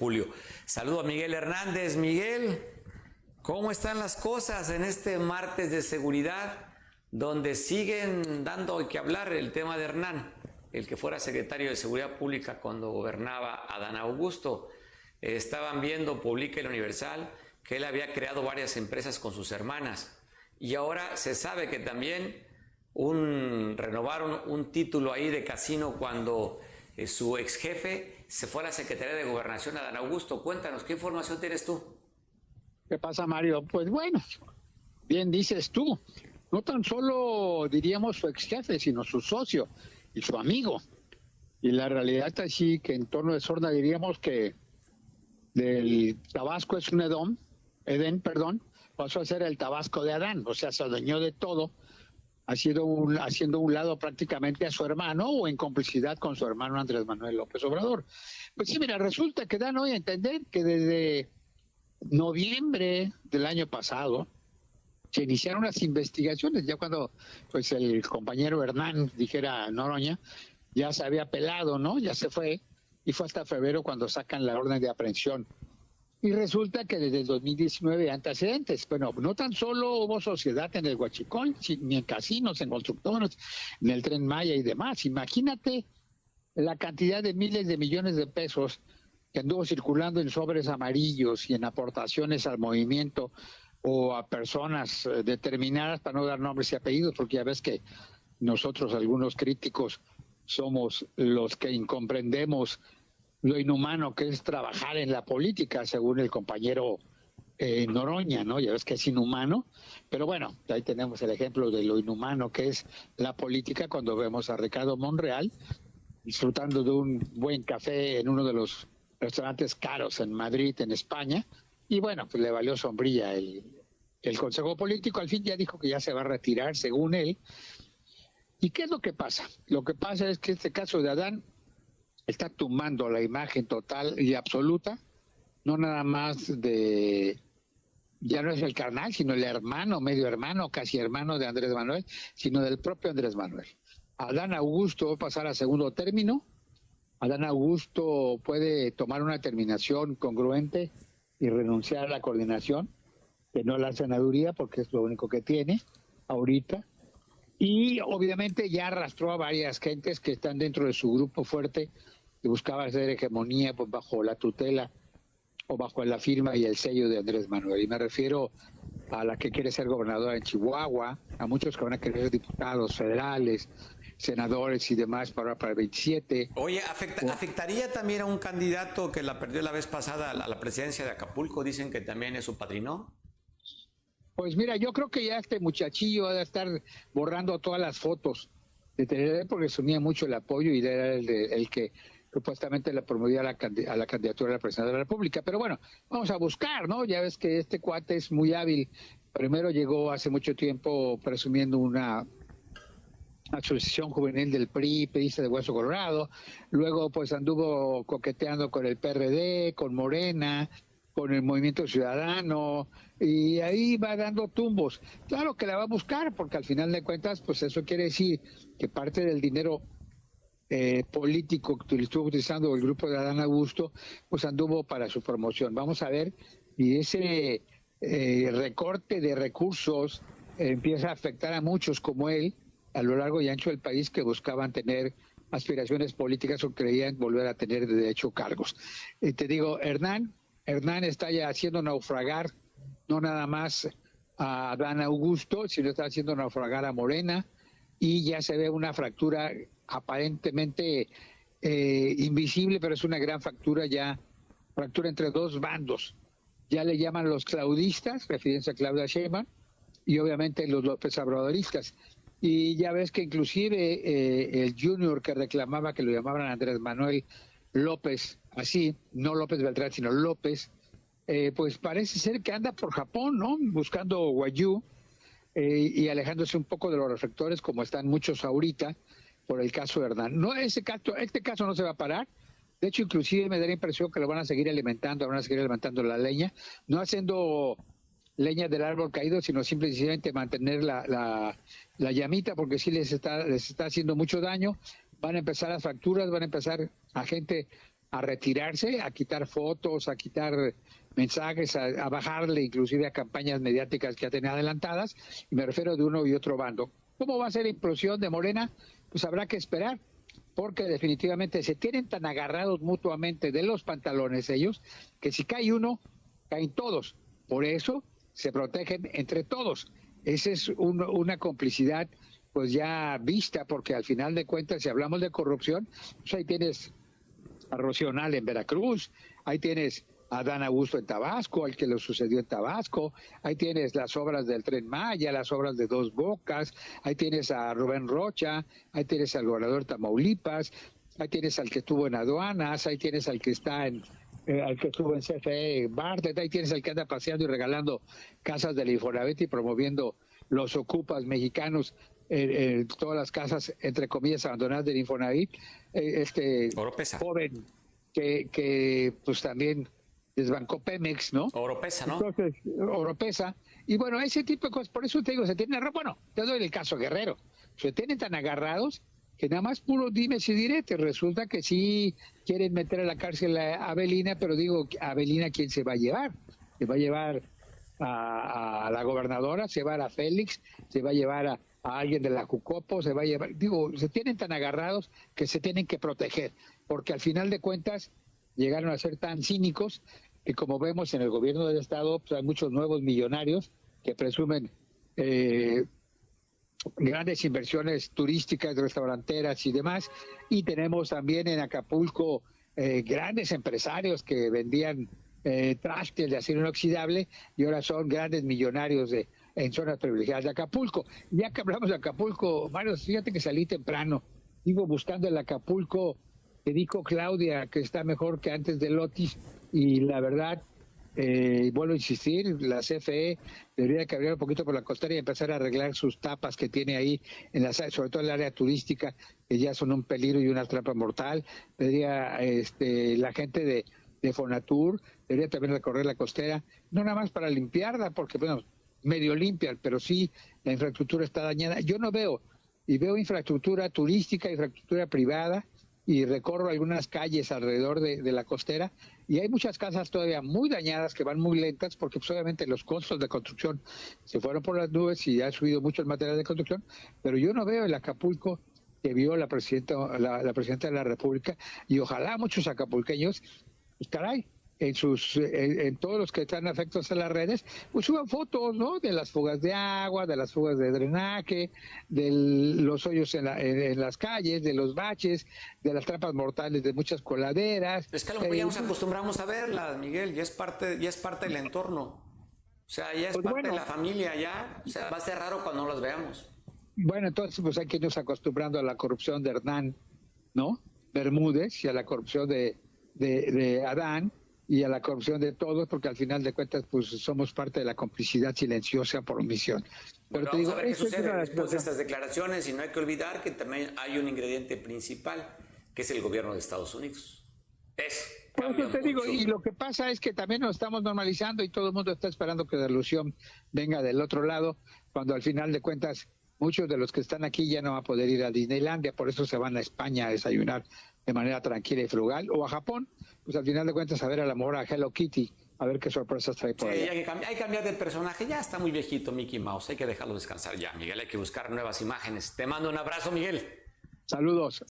julio. Saludo a Miguel Hernández. Miguel, ¿cómo están las cosas en este martes de seguridad, donde siguen dando que hablar el tema de Hernán, el que fuera secretario de Seguridad Pública cuando gobernaba Adán Augusto? Estaban viendo, publica el Universal, que él había creado varias empresas con sus hermanas. Y ahora se sabe que también renovaron un título ahí de casino cuando su ex jefe se fue a la Secretaría de Gobernación, Adán Augusto. Cuéntanos, ¿qué información tienes tú? ¿Qué pasa, Mario? Pues bueno, bien dices tú, no tan solo diríamos su ex jefe, sino su socio y su amigo. Y la realidad es así que en torno de Sorda diríamos que del Tabasco es un Edén, pasó a ser el Tabasco de Adán, o sea, se adueñó de todo, haciendo un lado prácticamente a su hermano o en complicidad con su hermano Andrés Manuel López Obrador. Pues sí, mira, resulta que dan hoy a entender que desde noviembre del año pasado se iniciaron las investigaciones, ya cuando pues el compañero Hernán, dijera Noroña, ya se había pelado, ¿no? Ya se fue, y fue hasta febrero cuando sacan la orden de aprehensión. Y resulta que desde el 2019 hay antecedentes. Bueno, no tan solo hubo sociedad en el Huachicol, ni en casinos, en constructores, en el Tren Maya y demás. Imagínate la cantidad de miles de millones de pesos que anduvo circulando en sobres amarillos y en aportaciones al movimiento o a personas determinadas, para no dar nombres y apellidos, porque ya ves que nosotros, algunos críticos, somos los que incomprendemos lo inhumano que es trabajar en la política, según el compañero Noroña, ¿no? Ya ves que es inhumano, pero bueno, ahí tenemos el ejemplo de lo inhumano que es la política cuando vemos a Ricardo Monreal disfrutando de un buen café en uno de los restaurantes caros en Madrid, en España, y bueno, pues le valió sombrilla el Consejo Político. Al fin ya dijo que ya se va a retirar, según él. ¿Y qué es lo que pasa? Lo que pasa es que este caso de Adán está tumbando la imagen total y absoluta, no nada más ya no es el carnal, sino el hermano, medio hermano, casi hermano de Andrés Manuel, sino del propio Andrés Manuel. Adán Augusto va a pasar a segundo término. Adán Augusto puede tomar una terminación congruente y renunciar a la coordinación, que no la senaduría, porque es lo único que tiene ahorita. Y obviamente ya arrastró a varias gentes que están dentro de su grupo fuerte, que buscaba hacer hegemonía pues, bajo la tutela o bajo la firma y el sello de Andrés Manuel. Y me refiero a la que quiere ser gobernadora en Chihuahua, a muchos que van a querer ser diputados federales, senadores y demás para el 27. Oye, ¿afectaría también a un candidato que la perdió la vez pasada a la presidencia de Acapulco? Dicen que también es su padrino. Pues mira, yo creo que ya este muchachillo va a estar borrando todas las fotos de TNT porque se unía mucho el apoyo y era el que supuestamente le promovía a la candidatura a la presidencia de la República. Pero bueno, vamos a buscar, ¿no? Ya ves que este cuate es muy hábil. Primero llegó hace mucho tiempo presumiendo una asociación juvenil del PRI, PRIista de Hueso Colorado. Luego pues anduvo coqueteando con el PRD, con Morena, con el Movimiento Ciudadano, y ahí va dando tumbos. Claro que la va a buscar, porque al final de cuentas, pues eso quiere decir que parte del dinero político que estuvo utilizando el grupo de Adán Augusto, pues anduvo para su promoción. Vamos a ver, y ese recorte de recursos empieza a afectar a muchos como él, a lo largo y ancho del país, que buscaban tener aspiraciones políticas o creían volver a tener de hecho cargos. Te digo, Hernán está ya haciendo naufragar no nada más a Adán Augusto, sino está haciendo naufragar a Morena, y ya se ve una fractura aparentemente invisible, pero es una gran fractura entre dos bandos. Ya le llaman los claudistas, refiriéndose a Claudia Sheinbaum, y obviamente los López Obradoristas. Y ya ves que inclusive el Junior que reclamaba que lo llamaban Andrés Manuel López, así, no López Beltrán, sino López, pues parece ser que anda por Japón, ¿no? Buscando Guayú y alejándose un poco de los reflectores, como están muchos ahorita, por el caso de Hernán. No, este caso no se va a parar. De hecho, inclusive me da la impresión que lo van a seguir alimentando, la leña, no haciendo leña del árbol caído, sino simplemente mantener la llamita, porque sí les está haciendo mucho daño. Van a empezar las fracturas, van a empezar a gente a retirarse, a quitar fotos, a quitar mensajes, a bajarle inclusive a campañas mediáticas que ya tenía adelantadas, y me refiero de uno y otro bando. ¿Cómo va a ser la implosión de Morena? Pues habrá que esperar, porque definitivamente se tienen tan agarrados mutuamente de los pantalones ellos, que si cae uno, caen todos. Por eso se protegen entre todos. Esa es una complicidad pues ya vista, porque al final de cuentas, si hablamos de corrupción, pues ahí tienes a Rocío Nale en Veracruz, ahí tienes a Adán Augusto en Tabasco, al que lo sucedió en Tabasco, ahí tienes las obras del Tren Maya, las obras de Dos Bocas, ahí tienes a Rubén Rocha, ahí tienes al gobernador de Tamaulipas, ahí tienes al que estuvo en aduanas, ahí tienes al que está al que estuvo en CFE, Bartlett, ahí tienes al que anda paseando y regalando casas del Infonavit y promoviendo los ocupas mexicanos, todas las casas, entre comillas, abandonadas del Infonavit, Oropesa. joven que pues también desbancó Pemex, ¿no? Oropesa, ¿no? Entonces, Oropesa. Y bueno, ese tipo de cosas, por eso te digo, se tienen, bueno, te doy el caso Guerrero, se tienen tan agarrados que nada más puro dimes y diretes. Resulta que sí quieren meter a la cárcel a Avelina, pero digo, Avelina, ¿quién se va a llevar? Se va a llevar a la gobernadora, se va a llevar a Félix, se va a llevar a alguien de la Jucopo, se va a llevar, digo, se tienen tan agarrados que se tienen que proteger, porque al final de cuentas llegaron a ser tan cínicos que, como vemos en el gobierno del estado, pues hay muchos nuevos millonarios que presumen grandes inversiones turísticas, restauranteras y demás, y tenemos también en Acapulco grandes empresarios que vendían trastes de acero inoxidable y ahora son grandes millonarios en zonas privilegiadas de Acapulco. Ya que hablamos de Acapulco, Mario, fíjate que salí temprano, digo, buscando el Acapulco que dijo Claudia que está mejor que antes del Otis, y la verdad, vuelvo a insistir, la CFE debería cambiar un poquito por la costera y empezar a arreglar sus tapas que tiene ahí, sobre todo en el área turística, que ya son un peligro y una trampa mortal. Debería la gente de Fonatur, debería también recorrer la costera, no nada más para limpiarla, porque bueno, medio limpian, pero sí la infraestructura está dañada. Yo no veo, y veo infraestructura turística, infraestructura privada, y recorro algunas calles alrededor de la costera, y hay muchas casas todavía muy dañadas que van muy lentas, porque pues, obviamente los costos de construcción se fueron por las nubes y ha subido mucho el material de construcción, pero yo no veo el Acapulco que vio la presidenta de la República, y ojalá muchos acapulqueños, pues caray, en todos los que están afectos a las redes, pues suban fotos, ¿no? De las fugas de agua, de las fugas de drenaje, de los hoyos en las calles, de los baches, de las trampas mortales de muchas coladeras. Es que a lo mejor ya nos acostumbramos a verlas, Miguel, ya es parte del entorno. O sea, ya es pues parte de la familia, ya. O sea, va a ser raro cuando no las veamos. Bueno, entonces pues hay que irnos acostumbrando a la corrupción de Hernán, ¿no? Bermúdez, y a la corrupción de Adán, y a la corrupción de todos, porque al final de cuentas pues somos parte de la complicidad silenciosa por omisión. Pero bueno, vamos a ver qué sucede después de estas declaraciones, y no hay que olvidar que también hay un ingrediente principal, que es el gobierno de Estados Unidos. Por eso te digo, y lo que pasa es que también nos estamos normalizando y todo el mundo está esperando que la ilusión venga del otro lado, cuando al final de cuentas muchos de los que están aquí ya no van a poder ir a Disneylandia, por eso se van a España a desayunar de manera tranquila y frugal, o a Japón, pues al final de cuentas a ver a la mejor a Hello Kitty, a ver qué sorpresas trae por ahí. Hay que cambiar de personaje, ya está muy viejito Mickey Mouse, hay que dejarlo descansar ya, Miguel, hay que buscar nuevas imágenes. Te mando un abrazo, Miguel. Saludos.